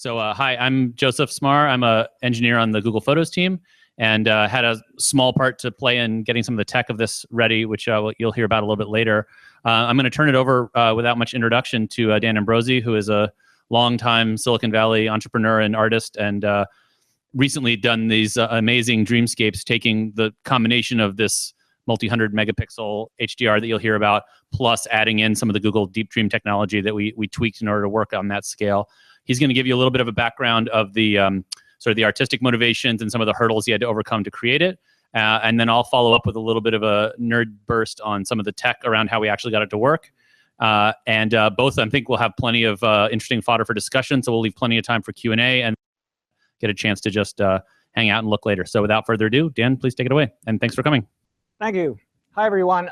So hi, I'm Joseph Smarr. I'm an engineer on the Google Photos team, and had a small part to play in getting some of the tech of this ready, which you'll hear about a little bit later. I'm going to turn it over without much introduction to Dan Ambrosi, who is a longtime Silicon Valley entrepreneur and artist, and recently done these amazing dreamscapes, taking the combination of this multi-100 megapixel HDR that you'll hear about, plus adding in some of the Google DeepDream technology that we tweaked in order to work on that scale. He's going to give you a little bit of a background of the sort of the artistic motivations and some of the hurdles he had to overcome to create it. And then I'll follow up with a little bit of a nerd burst on some of the tech around how we actually got it to work. And both, I think, will have plenty of interesting fodder for discussion, so we'll leave plenty of time for Q&A and get a chance to just hang out and look later. So without further ado, Dan, please take it away. And thanks for coming. Thank you. Hi, everyone.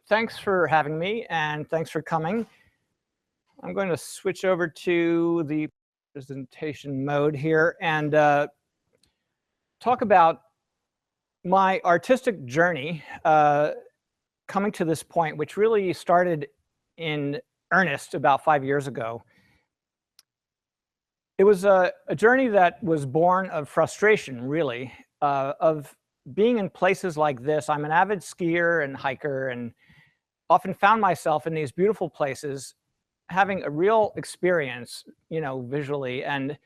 Thanks for having me, and thanks for coming. I'm going to switch over to the presentation mode here and talk about my artistic journey coming to this point, which really started in earnest about 5 years ago. It was a journey that was born of frustration, really, of being in places like this. I'm an avid skier and hiker, and often found myself in these beautiful places having a real experience, visually, and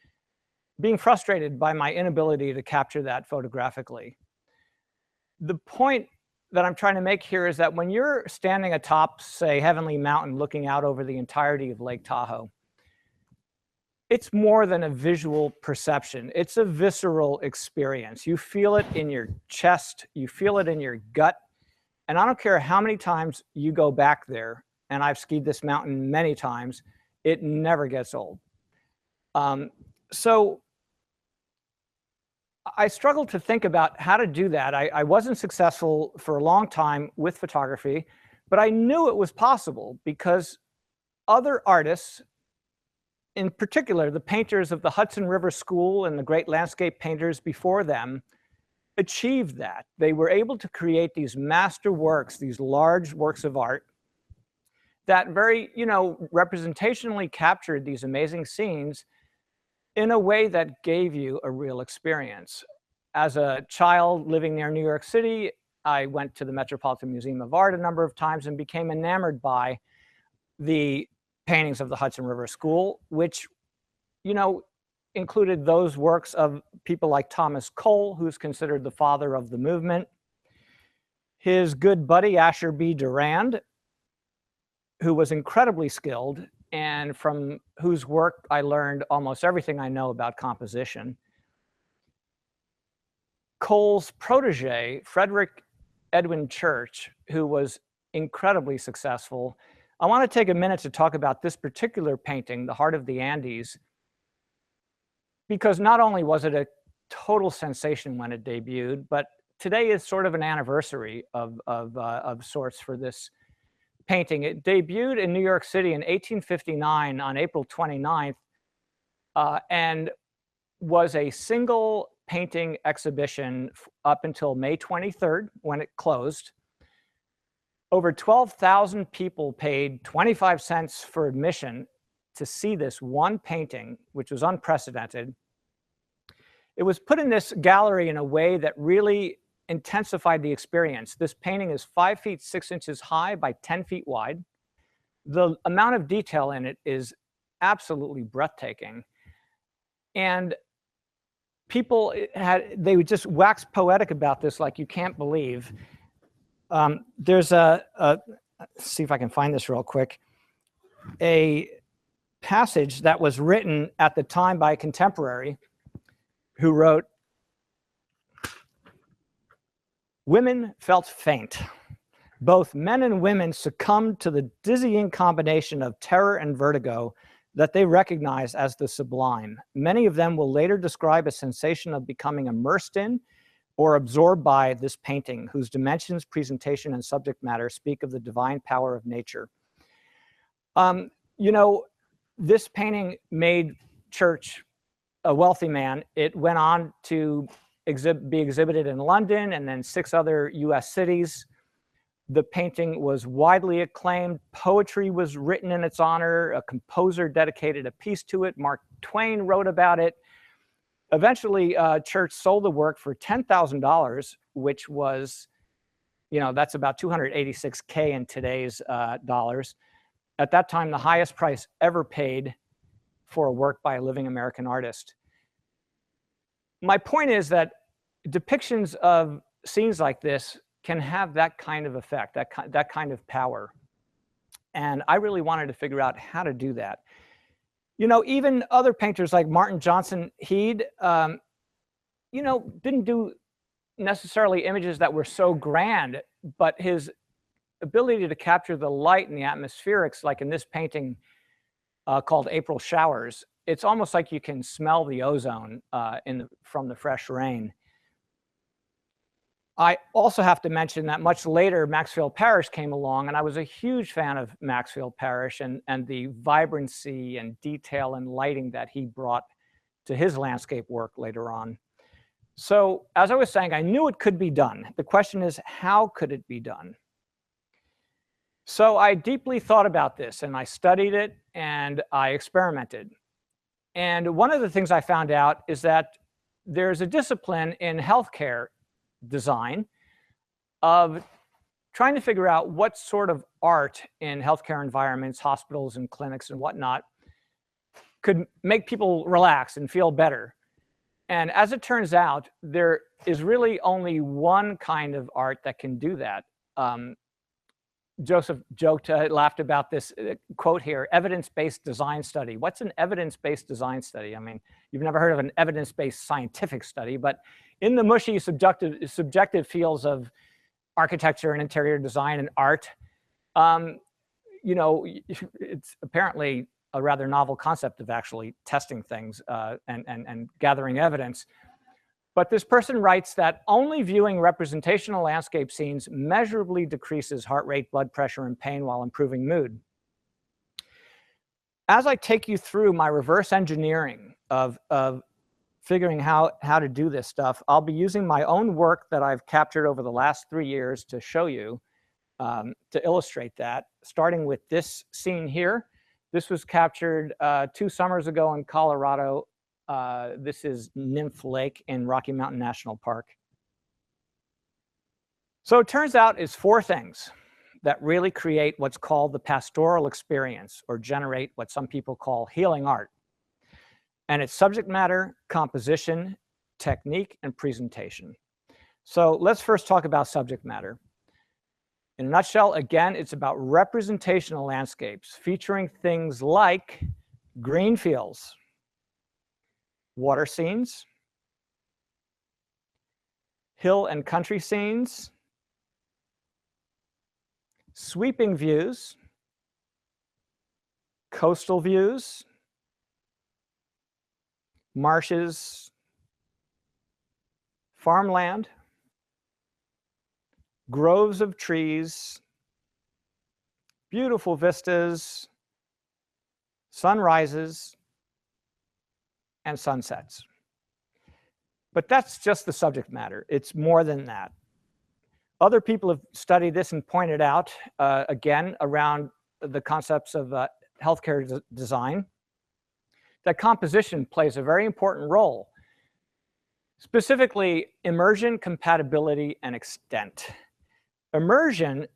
being frustrated by my inability to capture that photographically. The point that I'm trying to make here is that when you're standing atop, say, Heavenly Mountain, looking out over the entirety of Lake Tahoe, it's more than a visual perception. It's a visceral experience. You feel it in your chest, you feel it in your gut, and I don't care how many times you go back there, and I've skied this mountain many times, it never gets old. So I struggled to think about how to do that. I wasn't successful for a long time with photography, but I knew it was possible because other artists, in particular the painters of the Hudson River School and the great landscape painters before them, achieved that. They were able to create these master works, these large works of art, that very, representationally captured these amazing scenes in a way that gave you a real experience. As a child living near New York City, I went to the Metropolitan Museum of Art a number of times and became enamored by the paintings of the Hudson River School, which, included those works of people like Thomas Cole, who's considered the father of the movement, his good buddy Asher B. Durand, who was incredibly skilled and from whose work I learned almost everything I know about composition. Cole's protege, Frederic Edwin Church, who was incredibly successful. I want to take a minute to talk about this particular painting, The Heart of the Andes, because not only was it a total sensation when it debuted, but today is sort of an anniversary of sorts for this painting. It debuted in New York City in 1859 on April 29th and was a single painting exhibition up until May 23rd when it closed. Over 12,000 people paid 25 cents for admission to see this one painting, which was unprecedented. It was put in this gallery in a way that really intensified the experience. This painting is 5 feet 6 inches high by 10 feet wide. The amount of detail in it is absolutely breathtaking. And people they would just wax poetic about this like you can't believe. There's let's see if I can find this real quick, a passage that was written at the time by a contemporary who wrote, "Women felt faint. Both men and women succumbed to the dizzying combination of terror and vertigo that they recognize as the sublime. Many of them will later describe a sensation of becoming immersed in or absorbed by this painting, whose dimensions, presentation, and subject matter speak of the divine power of nature." This painting made Church a wealthy man. It went on to be exhibited in London and then 6 other US cities. The painting was widely acclaimed. Poetry was written in its honor. A composer dedicated a piece to it. Mark Twain wrote about it. Eventually, Church sold the work for $10,000, which was, that's about $286K in today's dollars. At that time, the highest price ever paid for a work by a living American artist. My point is that depictions of scenes like this can have that kind of effect, that kind of power. And I really wanted to figure out how to do that. Even other painters like Martin Johnson Heade, didn't do necessarily images that were so grand, but his ability to capture the light and the atmospherics, like in this painting called April Showers, it's almost like you can smell the ozone from the fresh rain. I also have to mention that much later, Maxfield Parrish came along, and I was a huge fan of Maxfield Parrish and the vibrancy and detail and lighting that he brought to his landscape work later on. So as I was saying, I knew it could be done. The question is, how could it be done? So I deeply thought about this, and I studied it, and I experimented. And one of the things I found out is that there's a discipline in healthcare design of trying to figure out what sort of art in healthcare environments, hospitals and clinics and whatnot, could make people relax and feel better. And as it turns out, there is really only one kind of art that can do that. Joseph laughed about this quote here, evidence-based design study. What's an evidence-based design study? I mean, you've never heard of an evidence-based scientific study, but in the mushy subjective fields of architecture and interior design and art, it's apparently a rather novel concept of actually testing things and gathering evidence. But this person writes that only viewing representational landscape scenes measurably decreases heart rate, blood pressure, and pain while improving mood. As I take you through my reverse engineering of figuring how to do this stuff, I'll be using my own work that I've captured over the last 3 years to show you, to illustrate that, starting with this scene here. This was captured 2 summers ago in Colorado. This is Nymph Lake in Rocky Mountain National Park. So it turns out it's 4 things that really create what's called the pastoral experience, or generate what some people call healing art. And it's subject matter, composition, technique, and presentation. So let's first talk about subject matter. In a nutshell, again, it's about representational landscapes featuring things like green fields, water scenes, hill and country scenes, sweeping views, coastal views, marshes, farmland, groves of trees, beautiful vistas, sunrises, and sunsets. But that's just the subject matter. It's more than that. Other people have studied this and pointed out, again, around the concepts of healthcare design, that composition plays a very important role. Specifically, immersion, compatibility, and extent. Immersion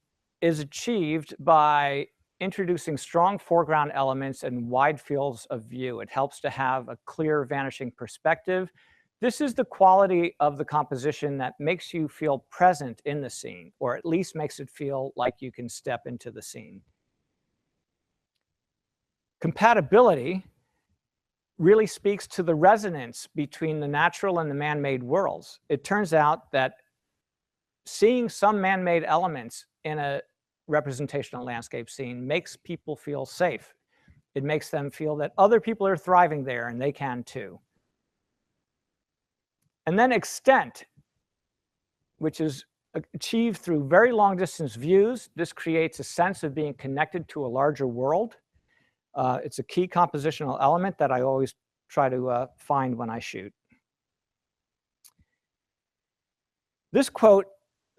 is achieved by introducing strong foreground elements and wide fields of view. It helps to have a clear, vanishing perspective. This is the quality of the composition that makes you feel present in the scene, or at least makes it feel like you can step into the scene. Compatibility really speaks to the resonance between the natural and the man-made worlds. It turns out that seeing some man-made elements in a representational landscape scene makes people feel safe. It makes them feel that other people are thriving there and they can too. And then extent, which is achieved through very long distance views. This creates a sense of being connected to a larger world. It's a key compositional element that I always try to find when I shoot. This quote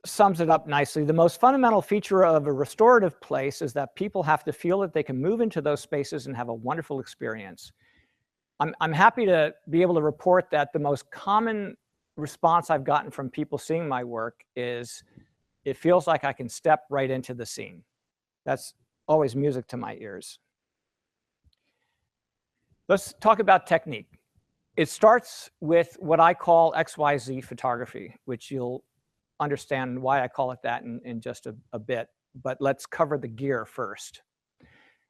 sums it up nicely. The most fundamental feature of a restorative place is that people have to feel that they can move into those spaces and have a wonderful experience. I'm happy to be able to report that the most common response I've gotten from people seeing my work is, it feels like I can step right into the scene. That's always music to my ears. Let's talk about technique. It starts with what I call XYZ photography, which you'll understand why I call it that in just a bit. But let's cover the gear first.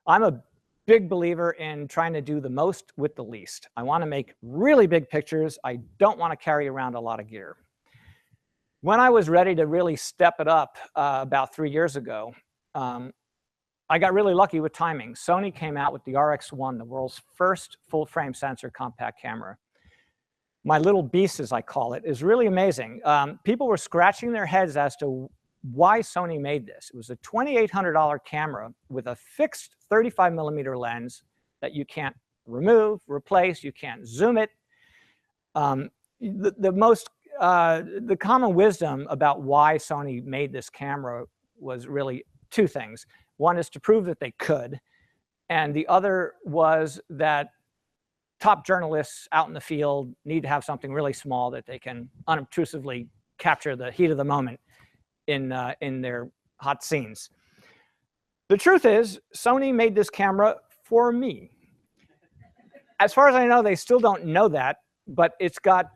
I'm a big believer in trying to do the most with the least. I want to make really big pictures. I don't want to carry around a lot of gear. When I was ready to really step it up about 3 years ago, I got really lucky with timing. Sony came out with the RX1, the world's first full-frame sensor compact camera. My little beast, as I call it, is really amazing. People were scratching their heads as to why Sony made this. It was a $2,800 camera with a fixed 35mm lens that you can't remove, replace, you can't zoom it. The common wisdom about why Sony made this camera was really two things. One is to prove that they could, and the other was that top journalists out in the field need to have something really small that they can unobtrusively capture the heat of the moment in their hot scenes. The truth is, Sony made this camera for me. As far as I know, they still don't know that, but it's got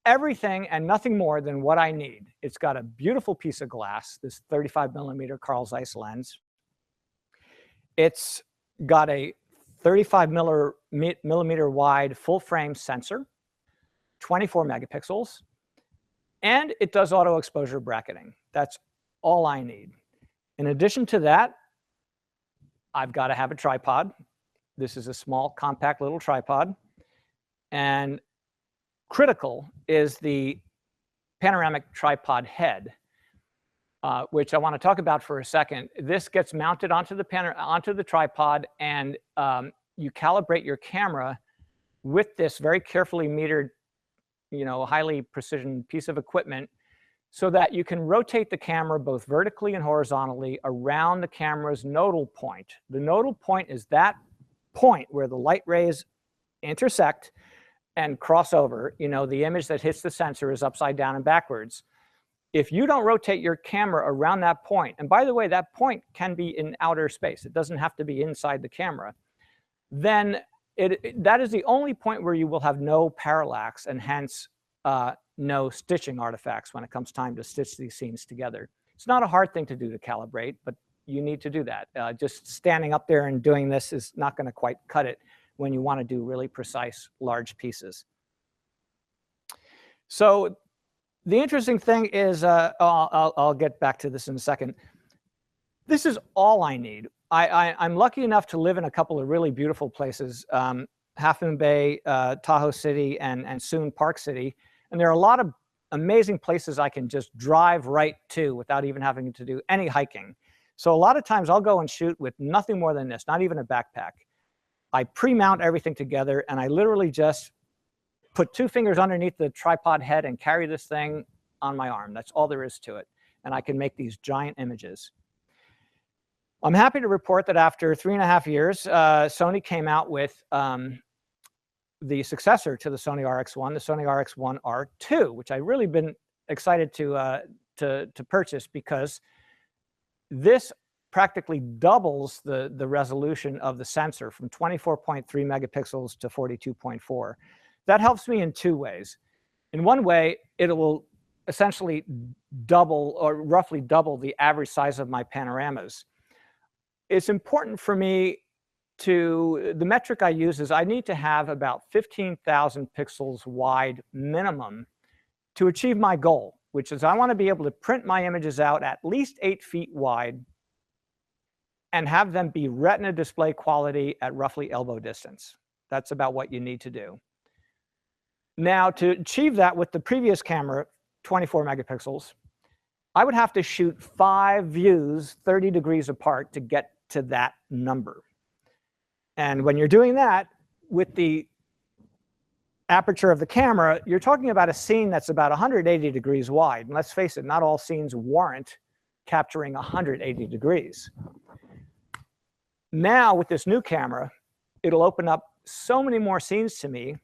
everything and nothing more than what I need. It's got a beautiful piece of glass, this 35mm Carl Zeiss lens. It's got a 35mm wide full frame sensor, 24 megapixels, and it does auto exposure bracketing. That's all I need. In addition to that, I've got to have a tripod. This is a small, compact little tripod. And critical is the panoramic tripod head, which I want to talk about for a second. This gets mounted onto the tripod, and you calibrate your camera with this very carefully metered, highly precision piece of equipment, so that you can rotate the camera both vertically and horizontally around the camera's nodal point. The nodal point is that point where the light rays intersect and cross over. The image that hits the sensor is upside down and backwards. If you don't rotate your camera around that point, and by the way, that point can be in outer space, it doesn't have to be inside the camera, then that is the only point where you will have no parallax, and hence no stitching artifacts when it comes time to stitch these scenes together. It's not a hard thing to do to calibrate, but you need to do that. Just standing up there and doing this is not going to quite cut it when you want to do really precise, large pieces. So the interesting thing is, I'll get back to this in a second. This is all I need. I'm lucky enough to live in a couple of really beautiful places, Half Moon Bay, Tahoe City, and soon Park City. And there are a lot of amazing places I can just drive right to without even having to do any hiking. So a lot of times I'll go and shoot with nothing more than this, not even a backpack. I pre-mount everything together, and I literally just put 2 fingers underneath the tripod head and carry this thing on my arm. That's all there is to it. And I can make these giant images. I'm happy to report that after 3.5 years, Sony came out with the successor to the Sony RX1, the Sony RX1 R2, which I've really been excited to purchase, because this practically doubles the resolution of the sensor from 24.3 megapixels to 42.4. That helps me in 2 ways. In one way, it will essentially double, or roughly double, the average size of my panoramas. It's important for me the metric I use is I need to have about 15,000 pixels wide minimum to achieve my goal, which is I want to be able to print my images out at least 8 feet wide and have them be retina display quality at roughly elbow distance. That's about what you need to do. Now, to achieve that with the previous camera, 24 megapixels, I would have to shoot 5 views 30 degrees apart to get to that number. And when you're doing that with the aperture of the camera, you're talking about a scene that's about 180 degrees wide. And let's face it, not all scenes warrant capturing 180 degrees. Now, with this new camera, it'll open up so many more scenes to me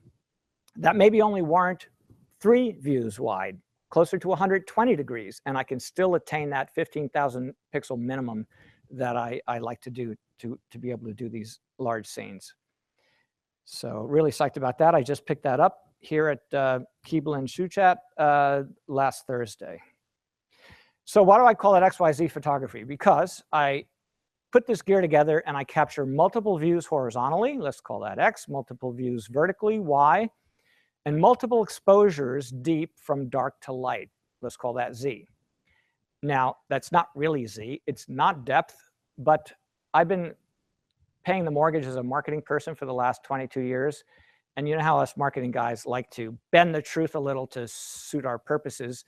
that maybe only warrant 3 views wide, closer to 120 degrees, and I can still attain that 15,000 pixel minimum that I like to do to be able to do these large scenes. So really psyched about that. I just picked that up here at Keeble and Shuchat last Thursday. So why do I call it XYZ photography? Because I put this gear together and I capture multiple views horizontally, let's call that X, multiple views vertically, Y, and multiple exposures deep from dark to light, let's call that Z. Now, that's not really Z, it's not depth, but I've been paying the mortgage as a marketing person for the last 22 years. And you know how us marketing guys like to bend the truth a little to suit our purposes.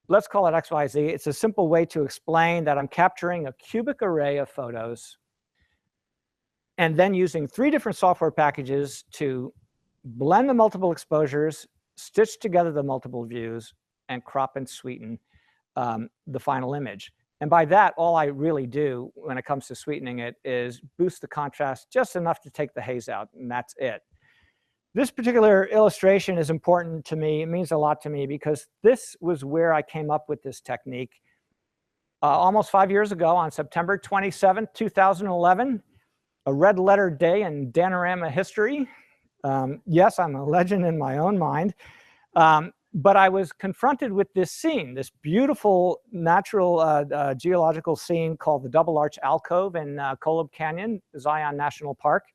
Let's call it XYZ. It's a simple way to explain that I'm capturing a cubic array of photos and then using 3 different software packages to blend the multiple exposures, stitch together the multiple views, and crop and sweeten the final image. And by that, all I really do when it comes to sweetening it is boost the contrast just enough to take the haze out, and that's it. This particular illustration is important to me. It means a lot to me because this was where I came up with this technique almost 5 years ago on September 27, 2011, a red letter day in Danorama history. Yes, I'm a legend in my own mind. But I was confronted with this scene, this beautiful natural geological scene called the Double Arch Alcove in Kolob Canyon, Zion National Park.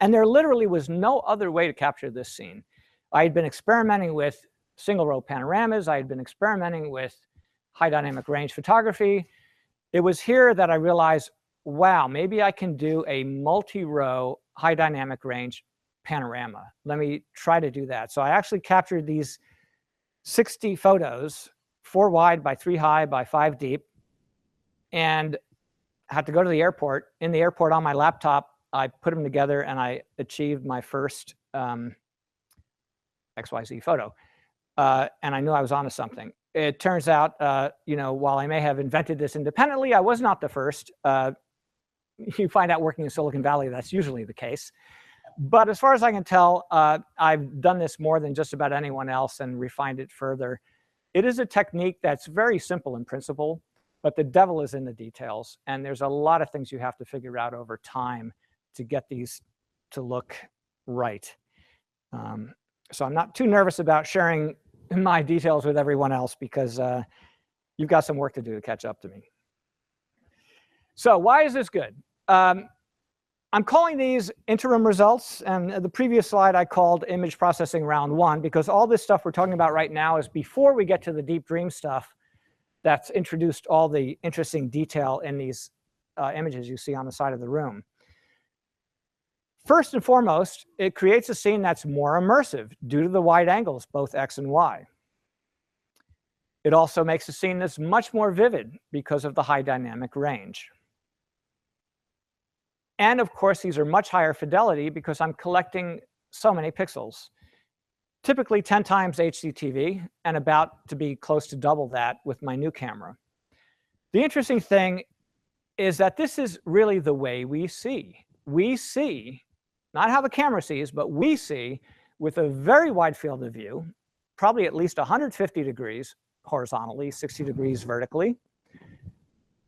And there literally was no other way to capture this scene. I had been experimenting with single row panoramas. I had been experimenting with high dynamic range photography. It was here that I realized, wow, maybe I can do a multi-row high dynamic range panorama. Let me try to do that. So I actually captured these 60 photos, 4 wide by 3 high by 5 deep, and had to go to the airport. In the airport on my laptop, I put them together and I achieved my first XYZ photo. And I knew I was onto something. It turns out, you know, while I may have invented this independently, I was not the first. You find out working in Silicon Valley, that's usually the case. But as far as I can tell, I've done this more than just about anyone else and refined it further. It is a technique that's very simple in principle, but the devil is in the details. And there's a lot of things you have to figure out over time to get these to look right. So I'm not too nervous about sharing my details with everyone else because you've got some work to do to catch up to me. So why is this good? I'm calling these interim results, and the previous slide I called image processing round 1 because all this stuff we're talking about right now is before we get to the DeepDream stuff that's introduced all the interesting detail in these images you see on the side of the room. First and foremost, it creates a scene that's more immersive due to the wide angles, both X and Y. It also makes a scene that's much more vivid because of the high dynamic range. And of course, these are much higher fidelity because I'm collecting so many pixels. Typically 10 times HDTV and about to be close to double that with my new camera. The interesting thing is that this is really the way we see. We see, not how the camera sees, but we see with a very wide field of view, probably at least 150 degrees horizontally, 60 degrees vertically.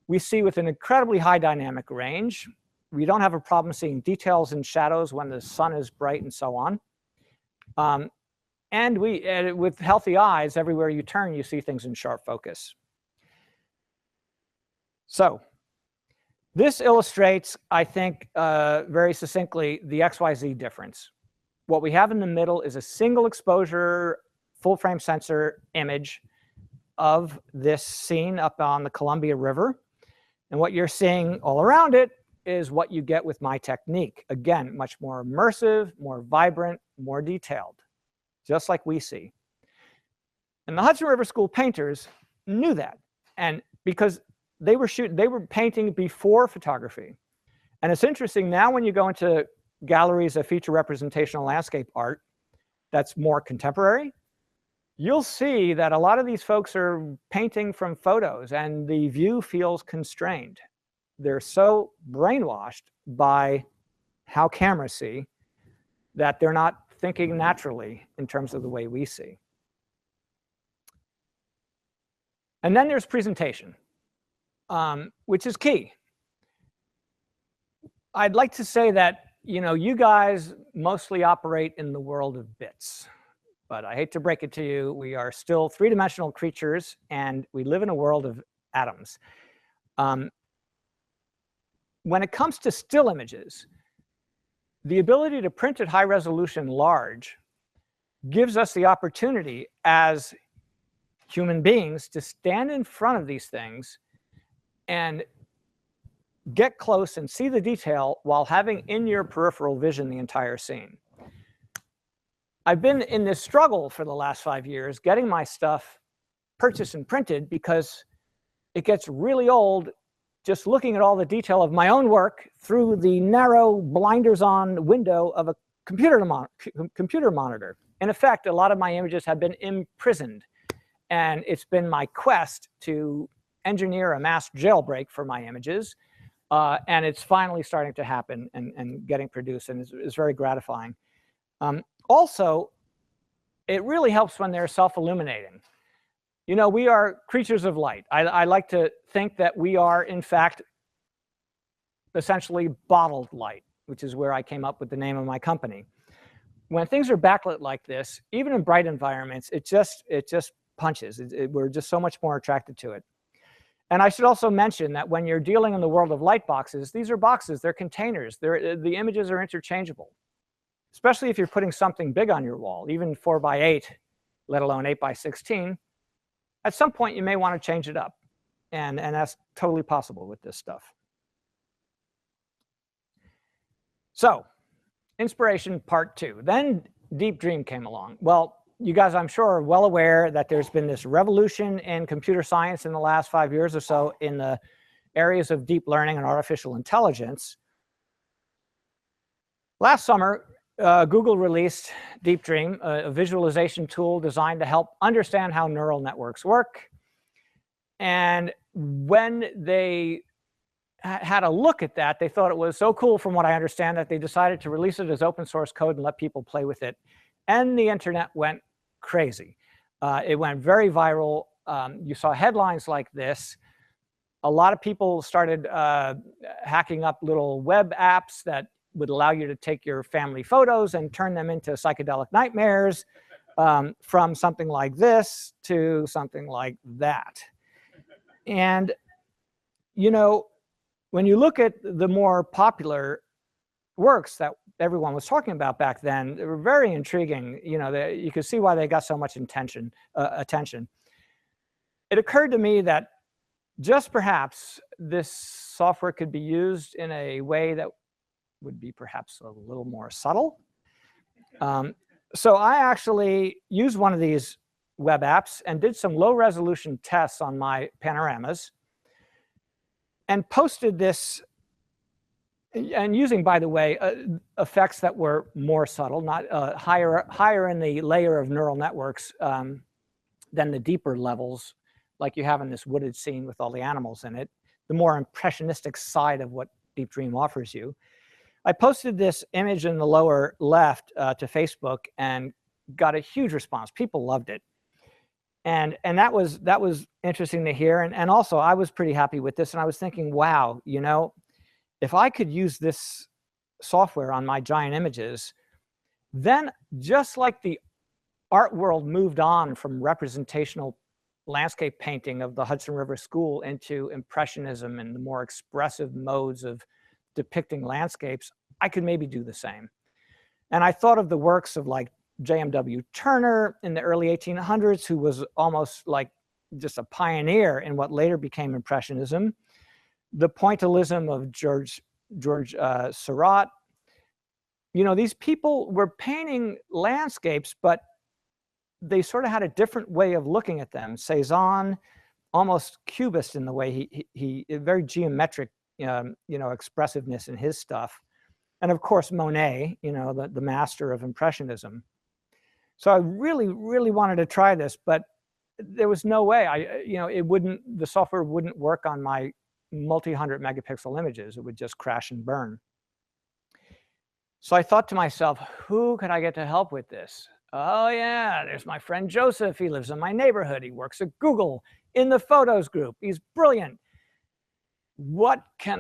We see with an incredibly high dynamic range. We don't have a problem seeing details and shadows when the sun is bright and so on. And with healthy eyes, everywhere you turn, you see things in sharp focus. So this illustrates, I think, very succinctly the XYZ difference. What we have in the middle is a single exposure, full frame sensor image of this scene up on the Columbia River. And what you're seeing all around it is what you get with my technique. Again, much more immersive, more vibrant, more detailed, just like we see. And the Hudson River School painters knew that. And because they were painting before photography. And it's interesting now when you go into galleries of feature representational landscape art that's more contemporary, you'll see that a lot of these folks are painting from photos and the view feels constrained. They're so brainwashed by how cameras see, that they're not thinking naturally in terms of the way we see. And then there's presentation, which is key. I'd like to say that, you guys mostly operate in the world of bits. But I hate to break it to you, we are still three-dimensional creatures, and we live in a world of atoms. When it comes to still images, the ability to print at high resolution large gives us the opportunity as human beings to stand in front of these things and get close and see the detail while having in your peripheral vision the entire scene. I've been in this struggle for the last 5 years getting my stuff purchased and printed because it gets really old just looking at all the detail of my own work through the narrow blinders-on window of a computer monitor. In effect, a lot of my images have been imprisoned, and it's been my quest to engineer a mass jailbreak for my images, and it's finally starting to happen and getting produced, and it's very gratifying. Also, it really helps when they're self-illuminating. We are creatures of light. I like to think that we are, in fact, essentially bottled light, which is where I came up with the name of my company. When things are backlit like this, even in bright environments, it just punches. We're just so much more attracted to it. And I should also mention that when you're dealing in the world of light boxes, these are boxes, they're containers. The images are interchangeable, especially if you're putting something big on your wall, even 4x8, let alone 8x16. At some point, you may want to change it up, and that's totally possible with this stuff. So, inspiration part 2. Then DeepDream came along. Well, you guys, I'm sure, are well aware that there's been this revolution in computer science in the last 5 years or so in the areas of deep learning and artificial intelligence. Last summer, Google released DeepDream, a visualization tool designed to help understand how neural networks work. And when they had a look at that, they thought it was so cool, from what I understand, that they decided to release it as open source code and let people play with it. And the internet went crazy. It went very viral. You saw headlines like this. A lot of people started hacking up little web apps that would allow you to take your family photos and turn them into psychedelic nightmares, from something like this to something like that. And, when you look at the more popular works that everyone was talking about back then, they were very intriguing. You could see why they got so much attention. It occurred to me that just perhaps this software could be used in a way that would be perhaps a little more subtle. So I actually used one of these web apps and did some low resolution tests on my panoramas and posted this, and using, by the way, effects that were more subtle, not higher in the layer of neural networks than the deeper levels, like you have in this wooded scene with all the animals in it, the more impressionistic side of what DeepDream offers you. I posted this image in the lower left to Facebook and got a huge response. People loved it. And that was interesting to hear. And also, I was pretty happy with this. And I was thinking, wow, if I could use this software on my giant images, then just like the art world moved on from representational landscape painting of the Hudson River School into impressionism and the more expressive modes of depicting landscapes, I could maybe do the same. And I thought of the works of like J.M.W. Turner in the early 1800s, who was almost like just a pioneer in what later became Impressionism. The pointillism of George Seurat. These people were painting landscapes, but they sort of had a different way of looking at them. Cezanne, almost cubist in the way he very geometric, expressiveness in his stuff. And of course, Monet, the master of Impressionism. So I really, really wanted to try this, but there was no way. The software wouldn't work on my multi-100 megapixel images. It would just crash and burn. So I thought to myself, who could I get to help with this? Oh yeah, there's my friend Joseph. He lives in my neighborhood. He works at Google in the photos group. He's brilliant.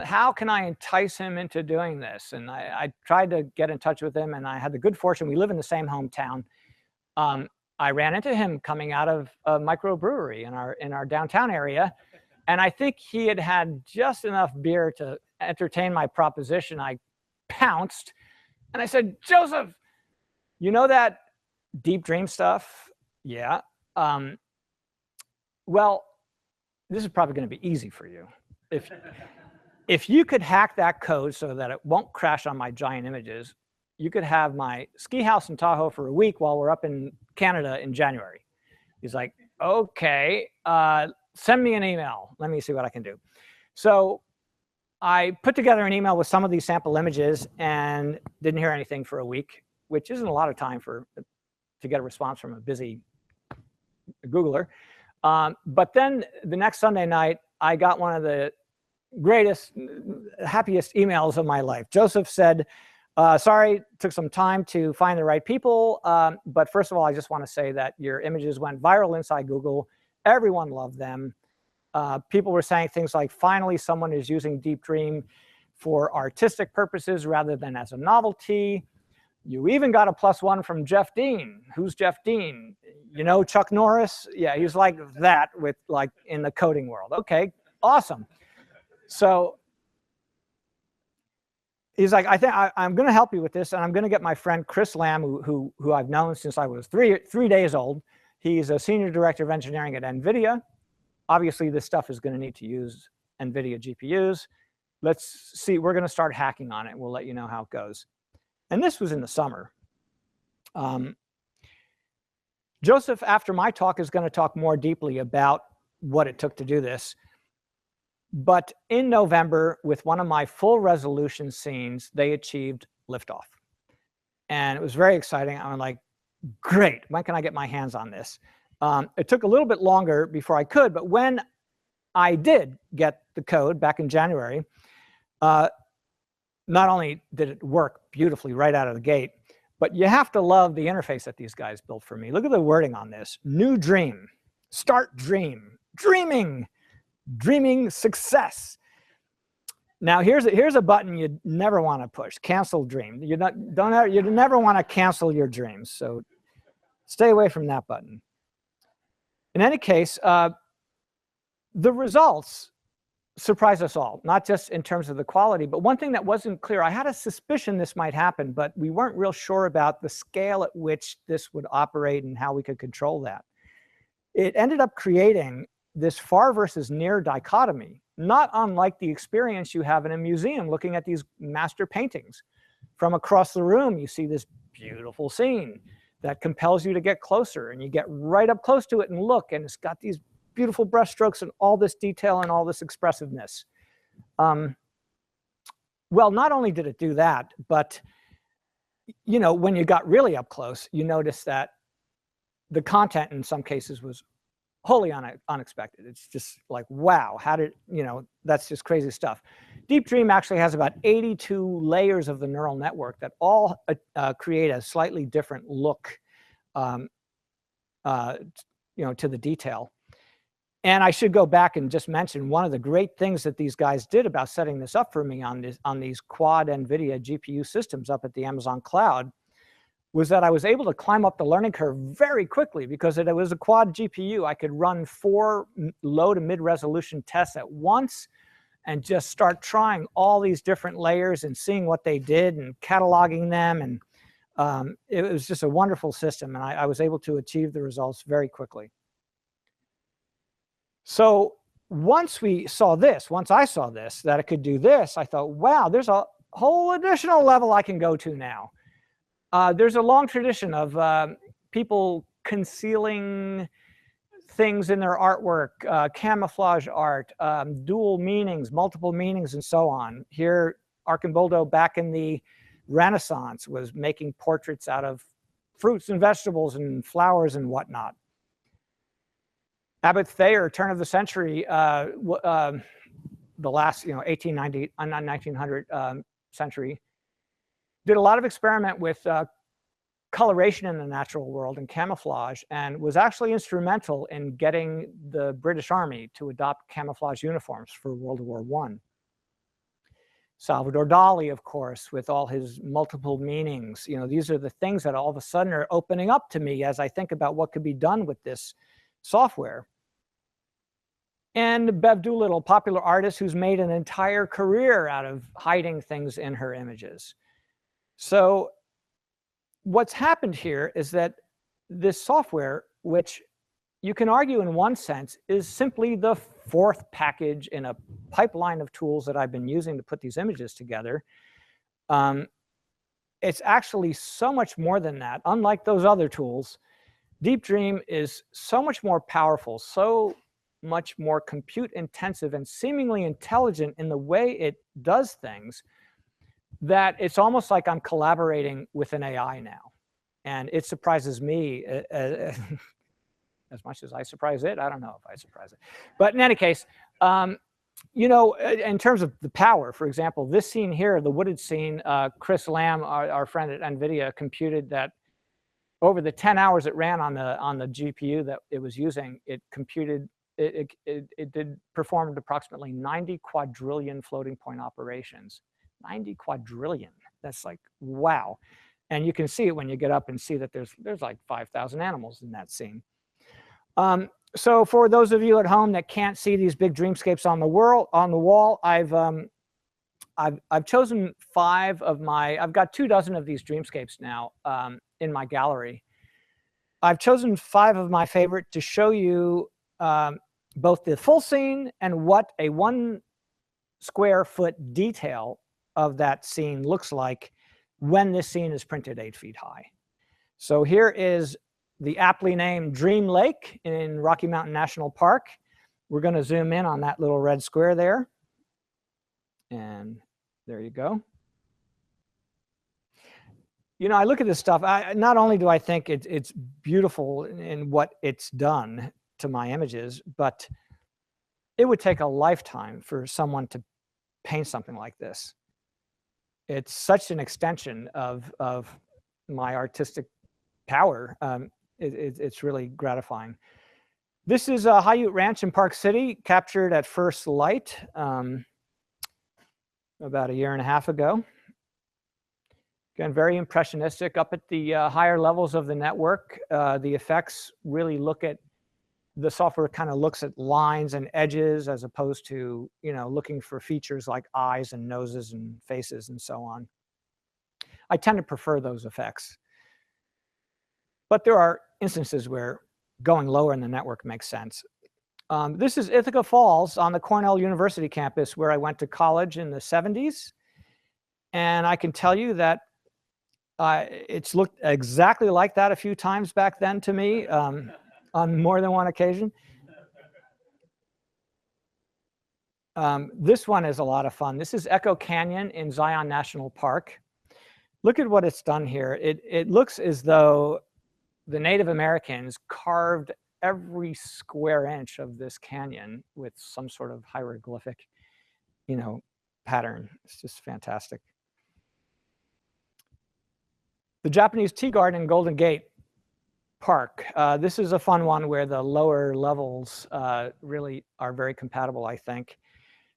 How can I entice him into doing this? And I tried to get in touch with him, and I had the good fortune, we live in the same hometown. I ran into him coming out of a microbrewery in our downtown area. And I think he had had just enough beer to entertain my proposition. I pounced and I said, Joseph, you know that DeepDream stuff? Yeah. Well, this is probably going to be easy for you. If you could hack that code so that it won't crash on my giant images, you could have my ski house in Tahoe for a week while we're up in Canada in January. He's like, okay, send me an email. Let me see what I can do. So I put together an email with some of these sample images and didn't hear anything for a week, which isn't a lot of time to get a response from a busy Googler. But then the next Sunday night, I got one of the greatest, happiest emails of my life. Joseph said, sorry, took some time to find the right people. But first of all, I just want to say that your images went viral inside Google. Everyone loved them. People were saying things like, finally, someone is using DeepDream for artistic purposes rather than as a novelty. You even got a +1 from Jeff Dean. Who's Jeff Dean? You know Chuck Norris? Yeah, he's like that with like in the coding world. Okay, awesome. So he's like, I think I'm going to help you with this, and I'm going to get my friend Chris Lamb, who I've known since I was three days old. He's a senior director of engineering at NVIDIA. Obviously, this stuff is going to need to use NVIDIA GPUs. Let's see. We're going to start hacking on it. We'll let you know how it goes. And this was in the summer. Joseph, after my talk, is going to talk more deeply about what it took to do this. But in November, with one of my full resolution scenes, they achieved liftoff. And it was very exciting. I'm like, great, when can I get my hands on this? It took a little bit longer before I could, but when I did get the code back in January, not only did it work beautifully right out of the gate, but you have to love the interface that these guys built for me. Look at the wording on this. New dream, start dream, dreaming, dreaming success. Now here's a button you never want to push, cancel dream. You never want to cancel your dreams, so stay away from that button. In any case, the results surprised us all, not just in terms of the quality, but one thing that wasn't clear, I had a suspicion this might happen, but we weren't real sure about the scale at which this would operate and how we could control that. It ended up creating this far versus near dichotomy, not unlike the experience you have in a museum looking at these master paintings. From across the room, you see this beautiful scene that compels you to get closer, and you get right up close to it and look, and it's got these beautiful brushstrokes and all this detail and all this expressiveness. Well, not only did it do that, but you know, when you got really up close, you notice that the content in some cases was wholly unexpected. It's just like, wow, how did, you know, that's just crazy stuff. DeepDream actually has about 82 layers of the neural network that all create a slightly different look, you know, to the detail. And I should go back and just mention one of the great things that these guys did about setting this up for me on these quad NVIDIA GPU systems up at the Amazon cloud was that I was able to climb up the learning curve very quickly because it was a quad GPU. I could run 4 low to mid resolution tests at once and just start trying all these different layers and seeing what they did and cataloging them. And it was just a wonderful system. And I was able to achieve the results very quickly. So once I saw this, that it could do this, I thought, wow, there's a whole additional level I can go to now. There's a long tradition of people concealing things in their artwork, camouflage art, dual meanings, multiple meanings, and so on. Here, Arcimboldo, back in the Renaissance, was making portraits out of fruits and vegetables and flowers and whatnot. Abbott Thayer, turn of the century, the last, 1890, 1900 century, did a lot of experiment with coloration in the natural world and camouflage, and was actually instrumental in getting the British Army to adopt camouflage uniforms for World War I. Salvador Dali, of course, with all his multiple meanings. You know, these are the things that all of a sudden are opening up to me as I think about what could be done with this software. And Bev Doolittle, popular artist who's made an entire career out of hiding things in her images. So what's happened here is that this software, which you can argue in one sense is simply the fourth package in a pipeline of tools that I've been using to put these images together, it's actually so much more than that. Unlike those other tools, DeepDream is so much more powerful, so much more compute intensive and seemingly intelligent in the way it does things, that it's almost like I'm collaborating with an AI now. And it surprises me as much as I surprise it. I don't know if I surprise it. But in any case, you know, in terms of the power, for example, this scene here, the wooded scene, Chris Lamb, our friend at NVIDIA, computed that over the 10 hours it ran on the GPU that it was using, it computed, performed approximately 90 quadrillion floating point operations. 90 quadrillion. That's like, wow. And you can see it when you get up and see that there's like 5,000 animals in that scene. So for those of you at home that can't see these big dreamscapes on the wall, I've chosen 5 of my, I've got 24 of these dreamscapes now in my gallery. I've chosen 5 of my favorite to show you both the full scene and what a 1 square foot detail of that scene looks like when this scene is printed 8 feet high. So here is the aptly named Dream Lake in Rocky Mountain National Park. We're going to zoom in on that little red square there. And there you go. You know, I look at this stuff, not only do I think it's beautiful in what it's done to my images, but it would take a lifetime for someone to paint something like this. It's such an extension of my artistic power. It's really gratifying. This is a Haiute Ranch in Park City, captured at first light about 1.5 years ago. Again, very impressionistic. Up at the higher levels of the network, the effects really look at, the software kind of looks at lines and edges as opposed to, you know, looking for features like eyes and noses and faces and so on. I tend to prefer those effects. But there are instances where going lower in the network makes sense. This is Ithaca Falls on the Cornell University campus where I went to college in the 70s. And I can tell you that it's looked exactly like that a few times back then to me on more than one occasion. This one is a lot of fun. This is Echo Canyon in Zion National Park. Look at what it's done here. It looks as though the Native Americans carved every square inch of this canyon with some sort of hieroglyphic, you know, pattern. It's just fantastic. The Japanese Tea Garden in Golden Gate Park. This is a fun one where the lower levels really are very compatible, I think.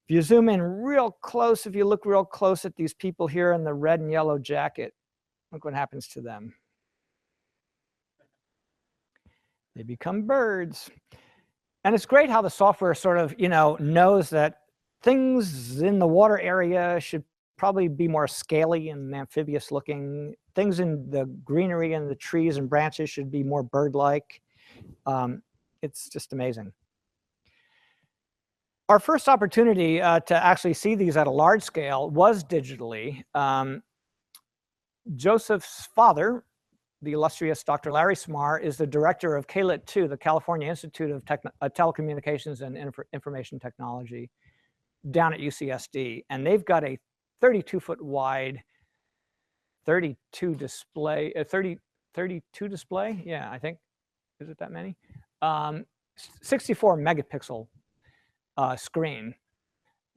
If you zoom in real close, if you look real close at these people here in the red and yellow jacket, look what happens to them. They become birds. And it's great how the software sort of, you know, knows that things in the water area should probably be more scaly and amphibious looking. Things in the greenery and the trees and branches should be more bird-like. It's just amazing. Our first opportunity to actually see these at a large scale was digitally. Joseph's father, the illustrious Dr. Larry Smarr, is the director of CALIT-2, the California Institute of Telecommunications and Information Technology, down at UCSD. And they've got a 32-foot wide, 32 display, 32 display? Yeah, I think. Is it that many? 64 megapixel screen.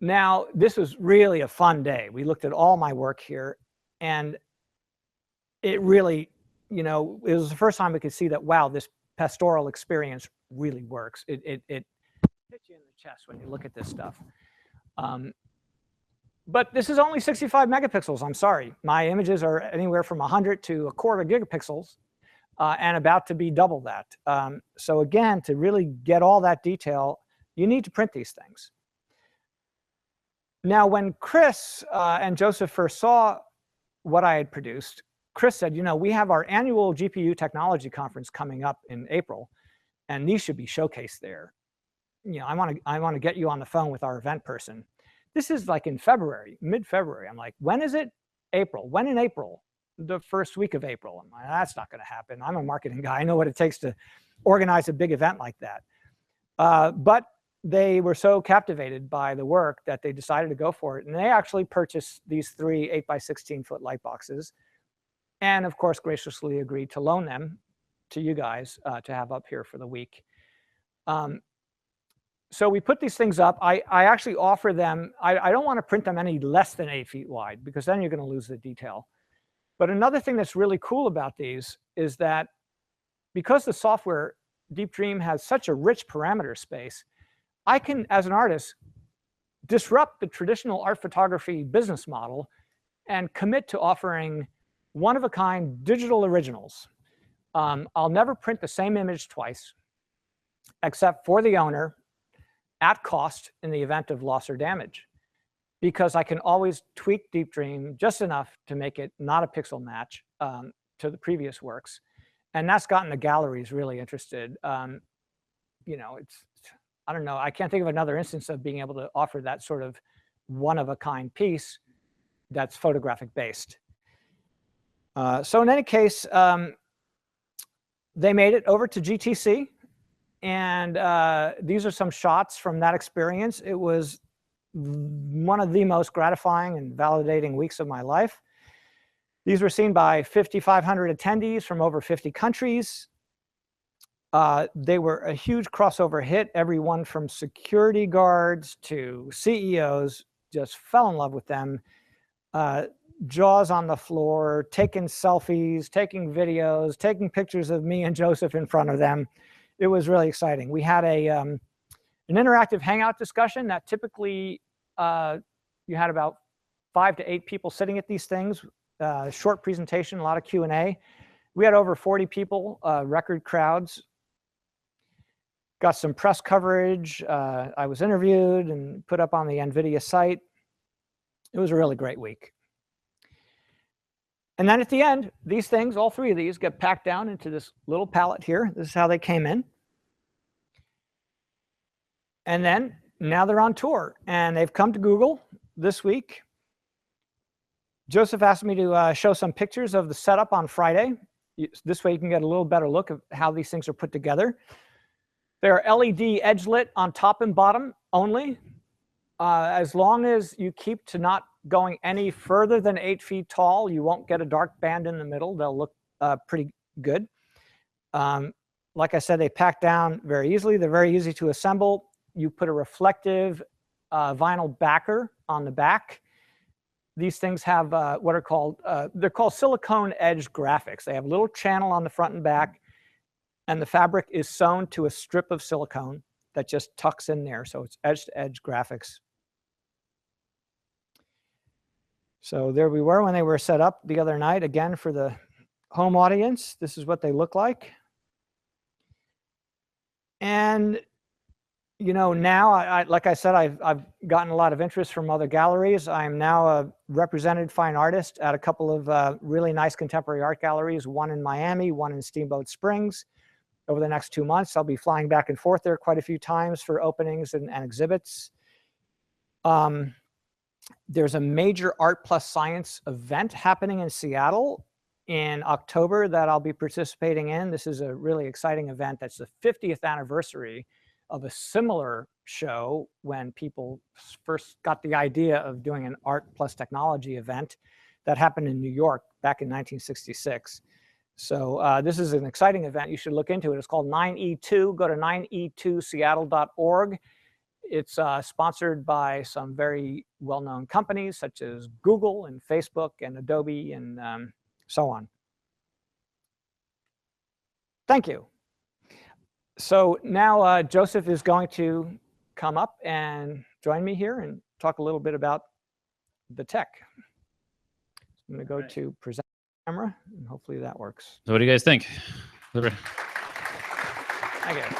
Now, this was really a fun day. We looked at all my work here. And it really, you know, it was the first time we could see that, wow, this pastoral experience really works. It hits you in the chest when you look at this stuff. But this is only 65 megapixels. I'm sorry. My images are anywhere from 100 to a quarter gigapixels and about to be double that. So again, to really get all that detail, you need to print these things. Now, when Chris and Joseph first saw what I had produced, Chris said, you know, we have our annual GPU technology conference coming up in April, and these should be showcased there. You know, I want to get you on the phone with our event person. This is like in February, mid-February. I'm like, when is it? April. When in April? The first week of April. I'm like, that's not going to happen. I'm a marketing guy. I know what it takes to organize a big event like that. But they were so captivated by the work that they decided to go for it. And they actually purchased these 3 8x16-foot light boxes. And of course, graciously agreed to loan them to you guys to have up here for the week. So we put these things up. I actually offer them. I don't want to print them any less than 8 feet wide, because then you're going to lose the detail. But another thing that's really cool about these is that because the software, DeepDream, has such a rich parameter space, I can, as an artist, disrupt the traditional art photography business model and commit to offering one-of-a-kind digital originals. I'll never print the same image twice, except for the owner, at cost in the event of loss or damage, because I can always tweak DeepDream just enough to make it not a pixel match to the previous works. And that's gotten the galleries really interested. You know, I don't know, I can't think of another instance of being able to offer that sort of one-of-a-kind piece that's photographic based. So in any case, they made it over to GTC. And these are some shots from that experience. It was one of the most gratifying and validating weeks of my life. These were seen by 5,500 attendees from over 50 countries. They were a huge crossover hit. Everyone from security guards to CEOs just fell in love with them. Jaws on the floor, taking selfies, taking videos, taking pictures of me and Joseph in front of them. It was really exciting. We had an interactive hangout discussion that typically you had about 5 to 8 people sitting at these things. Short presentation, a lot of Q&A. We had over 40 people, record crowds. Got some press coverage. I was interviewed and put up on the NVIDIA site. It was a really great week. And then at the end, these things, all 3 of these, get packed down into this little pallet here. This is how they came in. And then now they're on tour, and they've come to Google this week. Joseph asked me to show some pictures of the setup on Friday. This way you can get a little better look of how these things are put together. They're LED edge lit on top and bottom only. As long as you keep to not going any further than 8 feet tall, you won't get a dark band in the middle. They'll look pretty good. Like I said, they pack down very easily. They're very easy to assemble. You put a reflective vinyl backer on the back. These things have what are called, they're called silicone edge graphics. They have a little channel on the front and back, and the fabric is sewn to a strip of silicone that just tucks in there. So it's edge-to-edge graphics. So there we were when they were set up the other night. Again, for the home audience, this is what they look like. And you know, now, like I said, I've gotten a lot of interest from other galleries. I'm now a represented fine artist at a couple of really nice contemporary art galleries, one in Miami, one in Steamboat Springs. Over the next 2 months, I'll be flying back and forth there quite a few times for openings and exhibits. There's a major Art Plus Science event happening in Seattle in October that I'll be participating in. This is a really exciting event. That's the 50th anniversary of a similar show when people first got the idea of doing an art plus technology event that happened in New York back in 1966. So this is an exciting event. You should look into it. It's called 9E2. Go to 9e2seattle.org. It's sponsored by some very well-known companies such as Google and Facebook and Adobe and so on. Thank you. So now Joseph is going to come up and join me here and talk a little bit about the tech. I'm going to go to present camera, and hopefully that works. So what do you guys think? Thank you.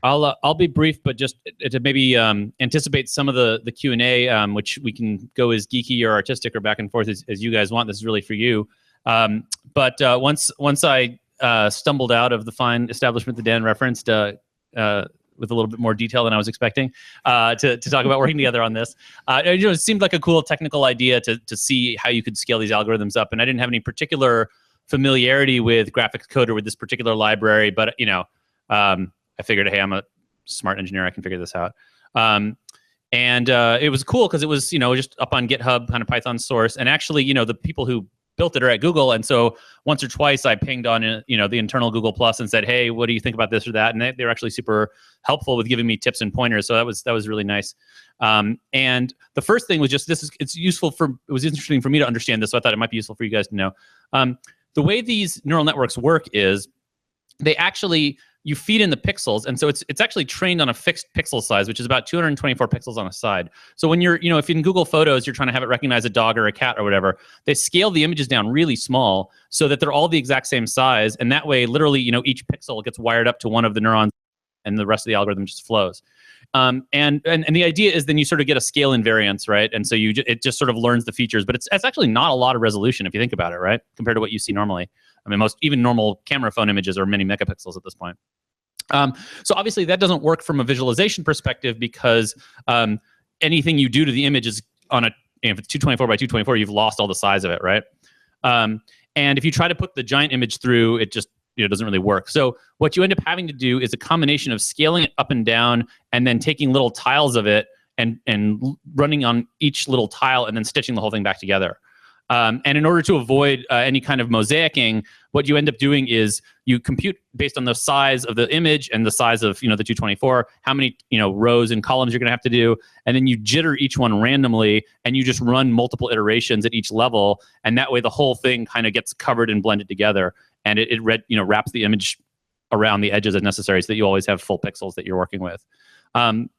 I'll be brief, but just to maybe anticipate some of the Q&A, which we can go as geeky or artistic or back and forth as you guys want. This is really for you. But once I stumbled out of the fine establishment that Dan referenced with a little bit more detail than I was expecting to talk about working together on this. It seemed like a cool technical idea to see how you could scale these algorithms up. And I didn't have any particular familiarity with graphics code or with this particular library, but I figured, hey, I'm a smart engineer. I can figure this out. And it was cool because it was, just up on GitHub, kind of Python source. And actually, the people who built it are at Google. And so once or twice I pinged on, the internal Google Plus and said, hey, what do you think about this or that? And they were actually super helpful with giving me tips and pointers. So that was really nice. And the first thing was just, it was interesting for me to understand this. So I thought it might be useful for you guys to know. The way these neural networks work is you feed in the pixels, and so it's actually trained on a fixed pixel size, which is about 224 pixels on a side. So when if in Google Photos you're trying to have it recognize a dog or a cat or whatever, they scale the images down really small so that they're all the exact same size, and that way, literally, each pixel gets wired up to one of the neurons, and the rest of the algorithm just flows. And the idea is then you sort of get a scale invariance, right? And so it just sort of learns the features, but it's actually not a lot of resolution if you think about it, right? Compared to what you see normally. I mean, even normal camera phone images are many megapixels at this point. So obviously that doesn't work from a visualization perspective because anything you do to the image is if it's 224 by 224, you've lost all the size of it, right? And if you try to put the giant image through, it just doesn't really work. So what you end up having to do is a combination of scaling it up and down and then taking little tiles of it and running on each little tile and then stitching the whole thing back together. And in order to avoid any kind of mosaicing, what you end up doing is you compute based on the size of the image and the size of the 224, how many rows and columns you're going to have to do, and then you jitter each one randomly, and you just run multiple iterations at each level, and that way the whole thing kind of gets covered and blended together, and it wraps the image around the edges as necessary, so that you always have full pixels that you're working with. And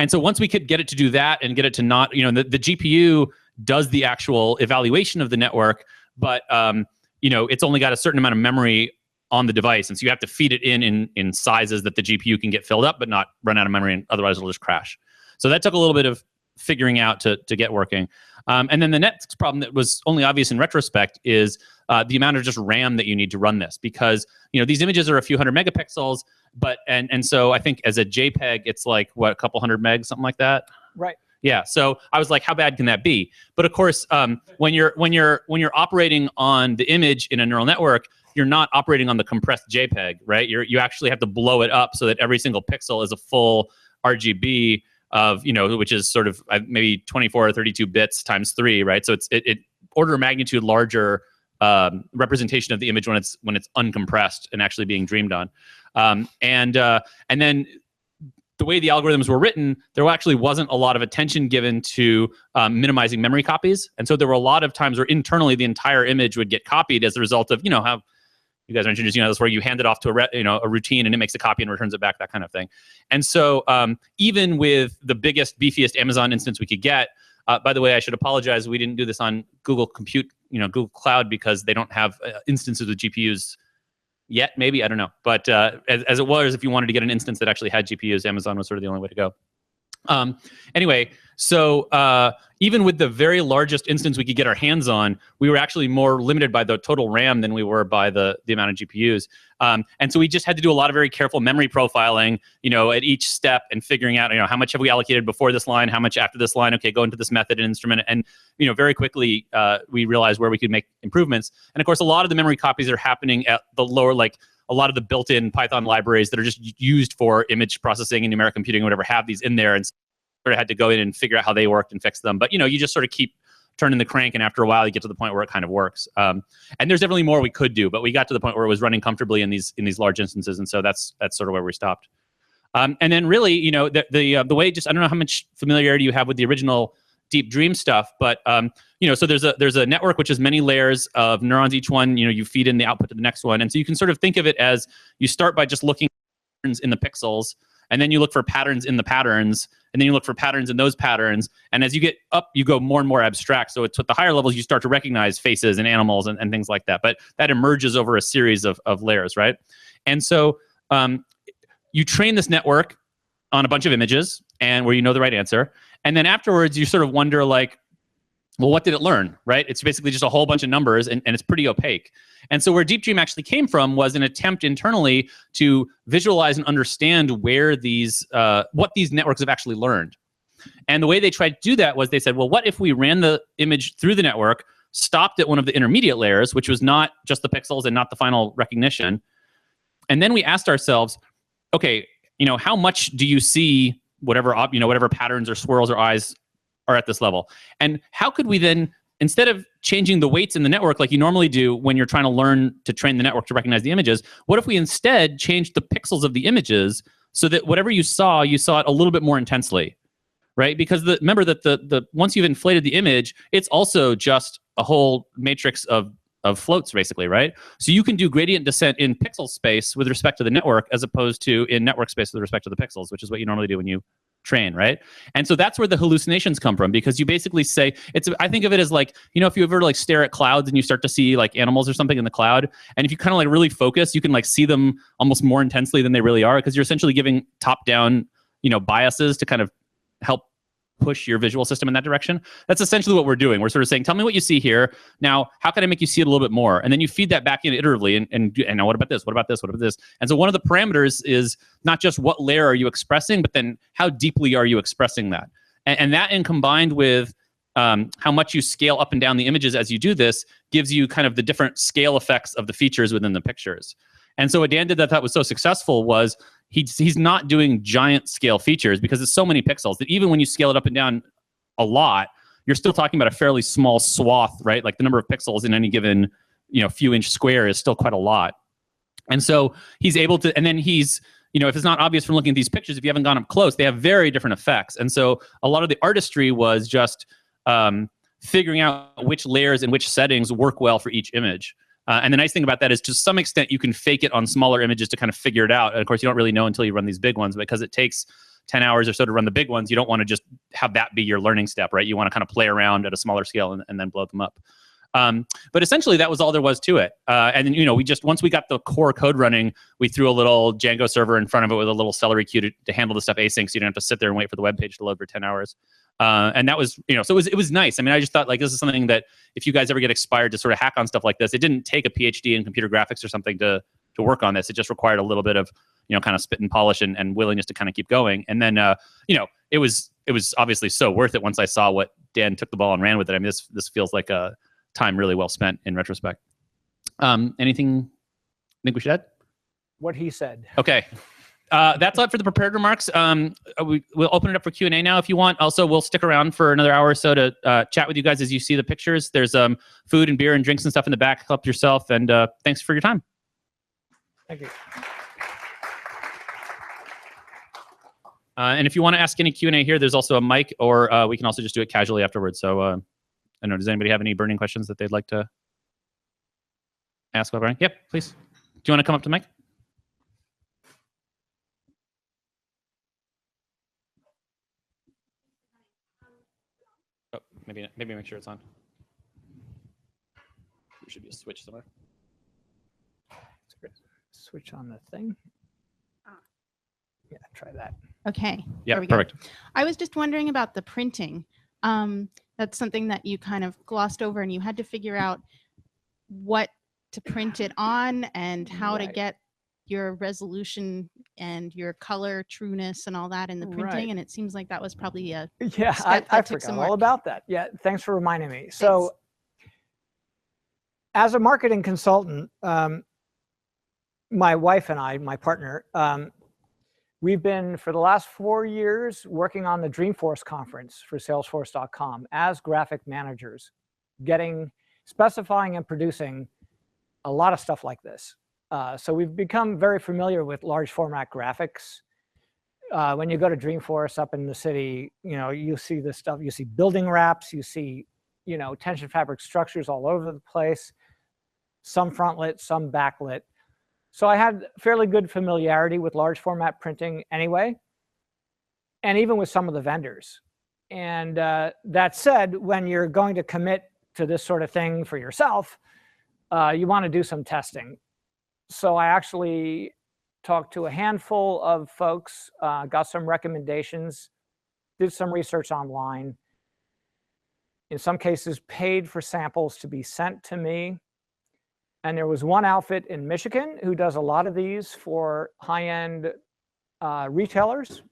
so once we could get it to do that and get it to not, the GPU does the actual evaluation of the network, but it's only got a certain amount of memory on the device, and so you have to feed it in sizes that the GPU can get filled up, but not run out of memory, and otherwise it'll just crash. So that took a little bit of figuring out to get working. And then the next problem that was only obvious in retrospect is the amount of just RAM that you need to run this, because these images are a few hundred megapixels, but and so I think as a JPEG it's like what, a couple hundred megs, something like that. Right. Yeah. So I was like, how bad can that be? But of course, when you're operating on the image in a neural network, you're not operating on the compressed JPEG, right? You actually have to blow it up so that every single pixel is a full RGB of which is sort of maybe 24 or 32 bits times 3, right? So it's order of magnitude larger representation of the image when it's uncompressed and actually being dreamed on, and then the way the algorithms were written, there actually wasn't a lot of attention given to minimizing memory copies. And so there were a lot of times where internally the entire image would get copied as a result of, how you guys are introducing this, where you hand it off to a routine and it makes a copy and returns it back, that kind of thing. And so even with the biggest, beefiest Amazon instance we could get, by the way, I should apologize, we didn't do this on Google Compute, Google Cloud, because they don't have instances of GPUs yet, maybe, I don't know. But as it was, if you wanted to get an instance that actually had GPUs, Amazon was sort of the only way to go. Anyway, so even with the very largest instance we could get our hands on, we were actually more limited by the total RAM than we were by the amount of GPUs. And so we just had to do a lot of very careful memory profiling, at each step, and figuring out, how much have we allocated before this line, how much after this line, okay, go into this method and instrument. And, very quickly, we realized where we could make improvements. And of course, a lot of the memory copies are happening at the lower, like a lot of the built-in Python libraries that are just used for image processing and numeric computing or whatever have these in there, and sort of had to go in and figure out how they worked and fix them. But, you just sort of keep turning the crank, and after a while you get to the point where it kind of works. And there's definitely more we could do, but we got to the point where it was running comfortably in these large instances, and so that's sort of where we stopped. And then really, the way, just I don't know how much familiarity you have with the original DeepDream stuff, but so there's a network which is many layers of neurons. Each one, you feed in the output to the next one, and so you can sort of think of it as you start by just looking at patterns in the pixels, and then you look for patterns in the patterns, and then you look for patterns in those patterns, and as you get up, you go more and more abstract. So it's at the higher levels you start to recognize faces and animals and things like that. But that emerges over a series of layers, right? And so you train this network on a bunch of images, and where you know the right answer, and then afterwards you sort of wonder, like, well, what did it learn, right? It's basically just a whole bunch of numbers, and it's pretty opaque. And so where DeepDream actually came from was an attempt internally to visualize and understand where these, what these networks have actually learned. And the way they tried to do that was they said, well, what if we ran the image through the network, stopped at one of the intermediate layers, which was not just the pixels and not the final recognition, and then we asked ourselves, okay, how much do you see whatever patterns or swirls or eyes are at this level? And how could we then, instead of changing the weights in the network like you normally do when you're trying to learn to train the network to recognize the images, what if we instead changed the pixels of the images so that whatever you saw it a little bit more intensely, right? Because remember that the once you've inflated the image, it's also just a whole matrix of floats, basically, right? So you can do gradient descent in pixel space with respect to the network as opposed to in network space with respect to the pixels, which is what you normally do when you train, right? And so that's where the hallucinations come from, because you basically say, I think of it as like, if you ever like stare at clouds and you start to see like animals or something in the cloud, and if you kind of like really focus, you can like see them almost more intensely than they really are, because you're essentially giving top-down, biases to kind of help push your visual system in that direction. That's essentially what we're doing. We're sort of saying, tell me what you see here. Now, how can I make you see it a little bit more? And then you feed that back in iteratively, and now what about this? What about this? What about this? And so one of the parameters is not just what layer are you expressing, but then how deeply are you expressing that? And that, and combined with how much you scale up and down the images as you do this, gives you kind of the different scale effects of the features within the pictures. And so what Dan did that I thought was so successful was he's not doing giant scale features, because it's so many pixels that even when you scale it up and down a lot, you're still talking about a fairly small swath, right? Like the number of pixels in any given few inch square is still quite a lot. And so he's able to, and then he's, if it's not obvious from looking at these pictures, if you haven't gone up close, they have very different effects. And so a lot of the artistry was just figuring out which layers and which settings work well for each image. And the nice thing about that is, to some extent, you can fake it on smaller images to kind of figure it out. And of course, you don't really know until you run these big ones, because it takes 10 hours or so to run the big ones. You don't want to just have that be your learning step, right? You want to kind of play around at a smaller scale and then blow them up. But essentially, that was all there was to it. And then, once we got the core code running, we threw a little Django server in front of it with a little Celery queue to handle the stuff async, so you don't have to sit there and wait for the web page to load for 10 hours. And that was, so it was nice. I mean, I just thought, like, this is something that if you guys ever get inspired to sort of hack on stuff like this, it didn't take a PhD in computer graphics or something to work on this. It just required a little bit of, kind of spit and polish and willingness to kind of keep going. And then, it was obviously so worth it once I saw what Dan took the ball and ran with it. I mean, this feels like a time really well spent in retrospect. Anything I think we should add? What he said. Okay. That's all for the prepared remarks. We'll open it up for Q&A now if you want. Also, we'll stick around for another hour or so to chat with you guys as you see the pictures. There's food and beer and drinks and stuff in the back. Help yourself, and thanks for your time. Thank you. And if you want to ask any Q&A here, there's also a mic, or we can also just do it casually afterwards. So I don't know, does anybody have any burning questions that they'd like to ask while running? Yep, please. Do you want to come up to the mic? Oh, maybe make sure it's on. There should be a switch somewhere. Switch on the thing. Yeah, try that. Okay. Yeah, perfect. I was just wondering about the printing. That's something that you kind of glossed over, and you had to figure out what to print it on and how to get your resolution and your color trueness and all that in the printing. And it seems like that was probably a I forgot all about that. Yeah, thanks for reminding me. Thanks. So as a marketing consultant, my wife and I, my partner, we've been, for the last 4 years, working on the Dreamforce conference for Salesforce.com as graphic managers, specifying and producing a lot of stuff like this. So we've become very familiar with large format graphics. When you go to Dreamforce up in the city, you see this stuff. You see building wraps. You see you know, tension fabric structures all over the place, some frontlit, some backlit. So I had fairly good familiarity with large format printing anyway, and even with some of the vendors. And that said, when you're going to commit to this sort of thing for yourself, you want to do some testing. So I actually talked to a handful of folks, got some recommendations, did some research online. In some cases, paid for samples to be sent to me. And there was one outfit in Michigan who does a lot of these for high-end retailers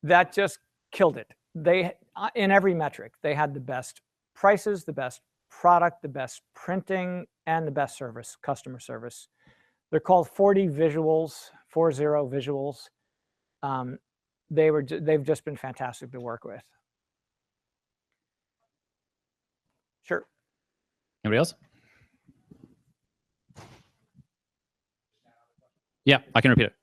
that just killed it. They, in every metric, they had the best prices, the best product, the best printing, and the best service, customer service. They're called 40 Visuals, 40 Visuals. They've just been fantastic to work with. Sure. Anybody else? Yeah, I can repeat it.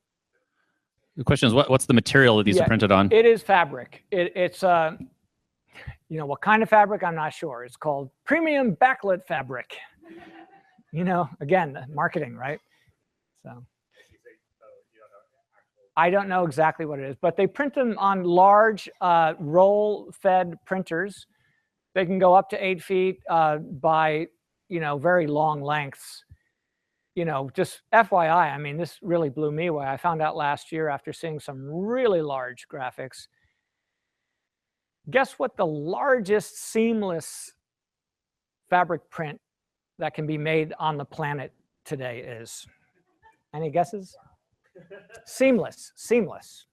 The question is, what's the material that these are printed on? It is fabric. It's you know, what kind of fabric, I'm not sure. It's called premium backlit fabric. You know, again, marketing, right? So I don't know exactly what it is, but they print them on large roll-fed printers. They can go up to 8 feet by, you know, very long lengths. You know, just FYI, I mean, this really blew me away. I found out last year after seeing some really large graphics. Guess what the largest seamless fabric print that can be made on the planet today is? Any guesses? Seamless, seamless.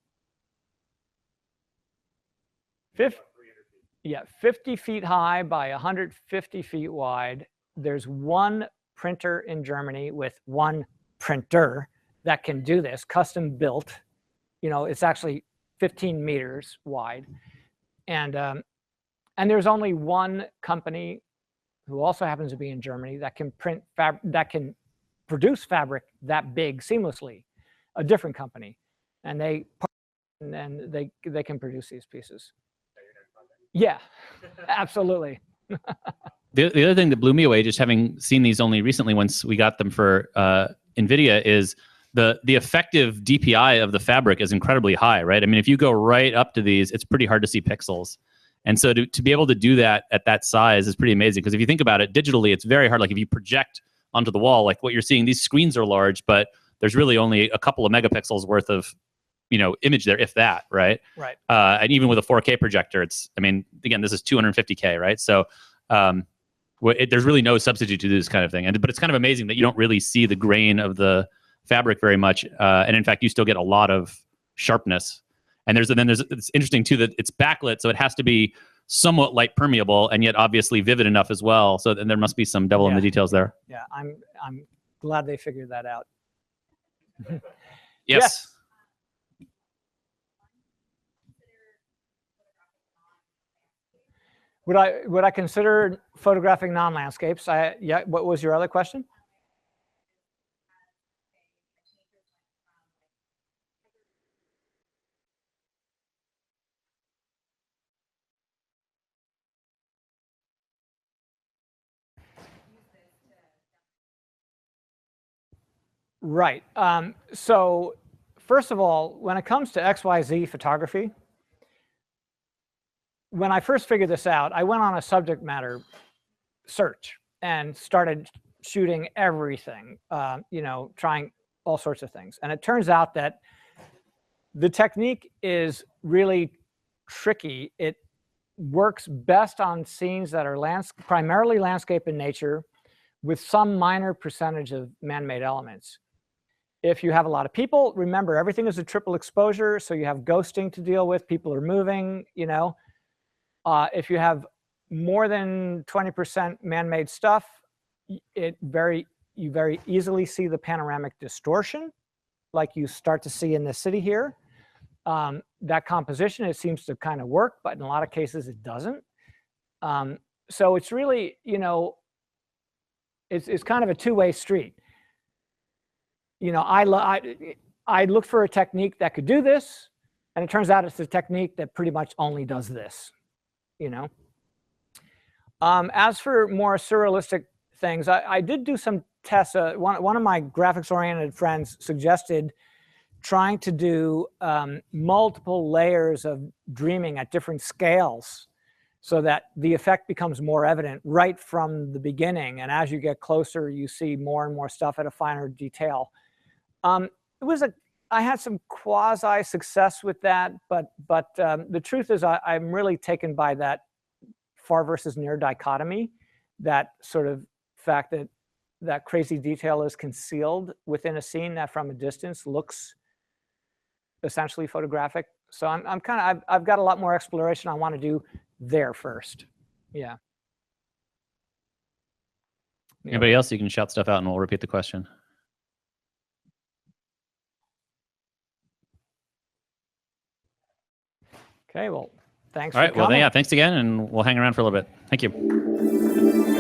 50 feet high by 150 feet wide. There's one printer in Germany with one printer that can do this, custom built. You know, it's actually 15 meters wide. And there's only one company who also happens to be in Germany that can print that can produce fabric that big seamlessly. A different company, and they can produce these pieces. Yeah, absolutely. The other thing that blew me away, just having seen these only recently once we got them for NVIDIA, is the effective DPI of the fabric is incredibly high, right? I mean, if you go right up to these, it's pretty hard to see pixels. And so to be able to do that at that size is pretty amazing, because if you think about it digitally, it's very hard. Like if you project onto the wall, like what you're seeing, these screens are large, but there's really only a couple of megapixels worth of, you know, image there, if that, right? Right. And even with a 4K projector, it's, I mean, again, this is 250K, right? So there's really no substitute to this kind of thing. But it's kind of amazing that you don't really see the grain of the fabric very much. And in fact, you still get a lot of sharpness. And it's interesting too that it's backlit, so it has to be somewhat light permeable and yet obviously vivid enough as well. So then there must be some devil in the details there. Yeah, I'm glad they figured that out. Yes. Would I consider photographing non-landscapes? Yeah. What was your other question? Right. So first of all, when it comes to XYZ photography, when I first figured this out, I went on a subject matter search and started shooting everything, you know, trying all sorts of things. And it turns out that the technique is really tricky. It works best on scenes that are primarily landscape in nature with some minor percentage of man-made elements. If you have a lot of people, remember, everything is a triple exposure, so you have ghosting to deal with. People are moving, you know. If you have more than 20% man-made stuff, you very easily see the panoramic distortion, like you start to see in the city here. That composition, it seems to kind of work, but in a lot of cases it doesn't. So it's really, you know, it's kind of a two-way street. You know, I looked for a technique that could do this, and it turns out it's a technique that pretty much only does this, you know. As for more surrealistic things, I did do some tests. One of my graphics-oriented friends suggested trying to do multiple layers of dreaming at different scales so that the effect becomes more evident right from the beginning. And as you get closer, you see more and more stuff at a finer detail. I had some quasi success with that, but the truth is I'm really taken by that far versus near dichotomy, that sort of fact that crazy detail is concealed within a scene that from a distance looks essentially photographic. So I've got a lot more exploration I want to do there first. Yeah. Anybody else? You can shout stuff out and we'll repeat the question. Okay, well, thanks. All right, well, yeah, thanks again, and we'll hang around for a little bit. Thank you.